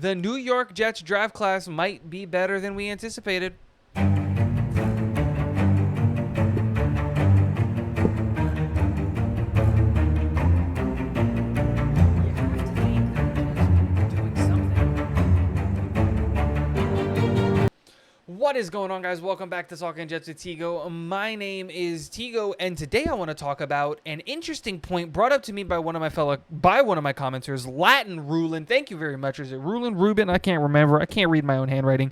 The New York Jets draft class might be better than we anticipated. What is going on, guys? Welcome back to Talking Jets with Tigo. My name is Tigo, and today I want to talk about an interesting point brought up to me by one of my commenters, Latin Rulin. Thank you very much. Is it Rulin, Ruben? I can't remember. I can't read my own handwriting.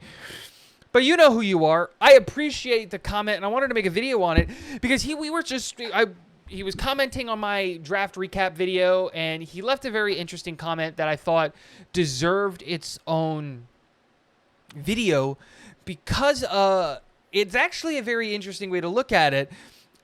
But you know who you are. I appreciate the comment, and I wanted to make a video on it because he was commenting on my draft recap video, and he left a very interesting comment that I thought deserved its own video because it's actually a very interesting way to look at it.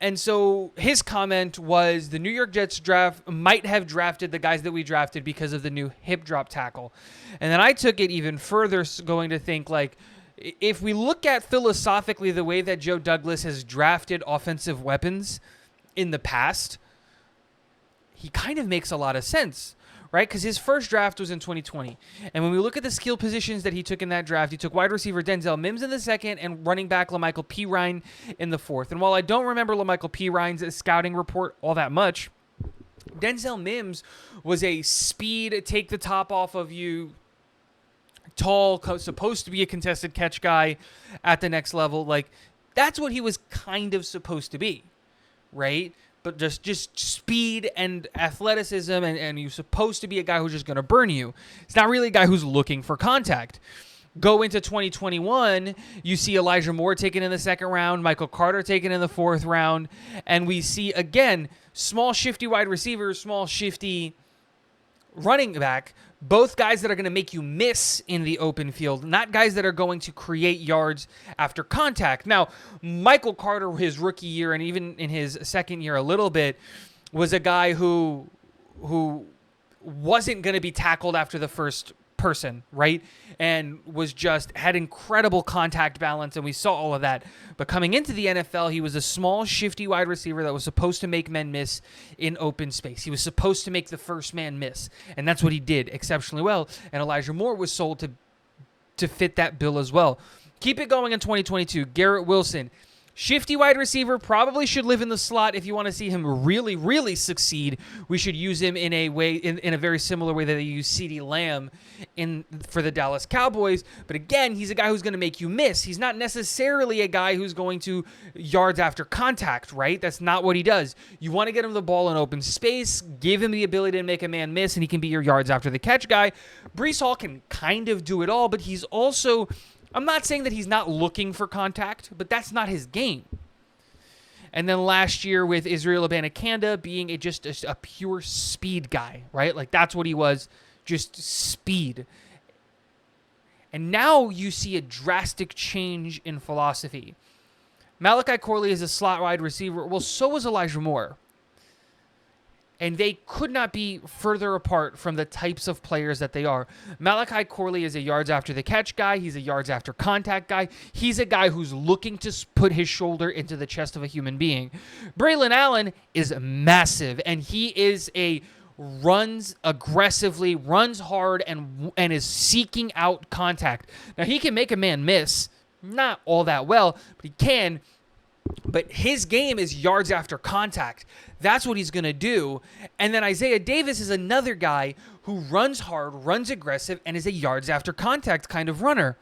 And so his comment was the New York Jets draft might have drafted the guys that we drafted because of the new hip drop tackle. And then I took it even further, going to think, like, if we look at philosophically the way that Joe Douglas has drafted offensive weapons in the past, he kind of makes a lot of sense, right? Because his first draft was in 2020. And when we look at the skill positions that he took in that draft, he took wide receiver Denzel Mims in the second and running back LaMichael Pirine in the fourth. And while I don't remember LaMichael Pirine's scouting report all that much, Denzel Mims was a speed, take the top off of you, tall, supposed to be a contested catch guy at the next level. Like, that's what he was kind of supposed to be, right? But just speed and athleticism, and you're supposed to be a guy who's just going to burn you. It's not really a guy who's looking for contact. Go into 2021, you see Elijah Moore taken in the second round, Michael Carter taken in the fourth round, and we see, again, small, shifty wide receivers, small, shifty running back, both guys that are going to make you miss in the open field, not guys that are going to create yards after contact. Now, Michael Carter, his rookie year, and even in his second year a little bit, was a guy who wasn't going to be tackled after the first person, right? And had incredible contact balance, and we saw all of that. But coming into the NFL, he was a small, shifty wide receiver that was supposed to make men miss in open space. He was supposed to make the first man miss, and that's what he did exceptionally well. And Elijah Moore was sold to fit that bill as well. Keep it going in 2022. Garrett Wilson, shifty wide receiver, probably should live in the slot. If you want to see him really, really succeed, we should use him in a very similar way that they use CeeDee Lamb for the Dallas Cowboys. But again, he's a guy who's going to make you miss. He's not necessarily a guy who's going to yards after contact, right? That's not what he does. You want to get him the ball in open space, give him the ability to make a man miss, and he can be your yards after the catch guy. Breece Hall can kind of do it all, but he's also... I'm not saying that he's not looking for contact, but that's not his game. And then last year with Israel Abanikanda being just a pure speed guy, right? Like, that's what he was, just speed. And now you see a drastic change in philosophy. Malachi Corley is a slot wide receiver. Well, so is Elijah Moore. And they could not be further apart from the types of players that they are. Malachi Corley is a yards after the catch guy. He's a yards after contact guy. He's a guy who's looking to put his shoulder into the chest of a human being. Braylon Allen is massive, and he is runs aggressively, runs hard, and is seeking out contact. Now, he can make a man miss, not all that well, but he can. But his game is yards after contact. That's what he's going to do. And then Isaiah Davis is another guy who runs hard, runs aggressive, and is a yards after contact kind of runner.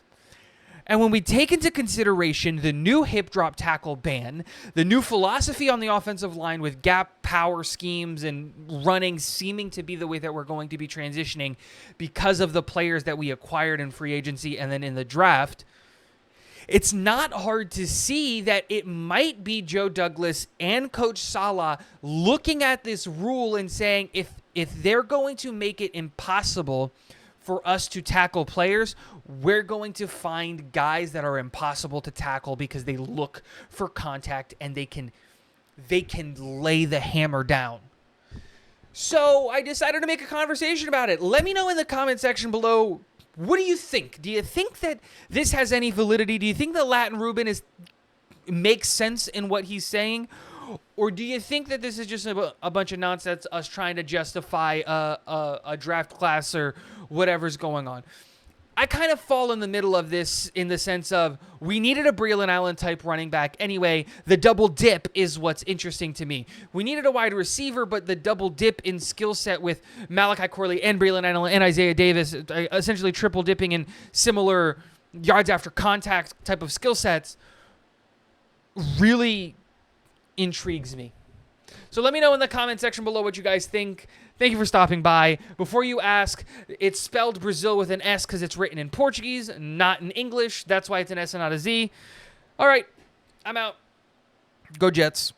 And when we take into consideration the new hip drop tackle ban, the new philosophy on the offensive line with gap power schemes and running seeming to be the way that we're going to be transitioning because of the players that we acquired in free agency and then in the draft, it's not hard to see that it might be Joe Douglas and Coach Saleh looking at this rule and saying, if they're going to make it impossible for us to tackle players, we're going to find guys that are impossible to tackle because they look for contact and they can lay the hammer down. So I decided to make a conversation about it. Let me know in the comment section below, what do you think? Do you think that this has any validity? Do you think that Latin Rubin makes sense in what he's saying? Or do you think that this is just a bunch of nonsense, us trying to justify a draft class or whatever's going on? I kind of fall in the middle of this in the sense of we needed a Breland Allen type running back anyway. The double dip is what's interesting to me. We needed a wide receiver, but the double dip in skill set with Malachi Corley and Breland Allen and Isaiah Davis, essentially triple dipping in similar yards after contact type of skill sets, really intrigues me. So let me know in the comment section below what you guys think. Thank you for stopping by. Before you ask, it's spelled Brazil with an S because it's written in Portuguese, not in English. That's why it's an S and not a Z. All right, I'm out. Go Jets.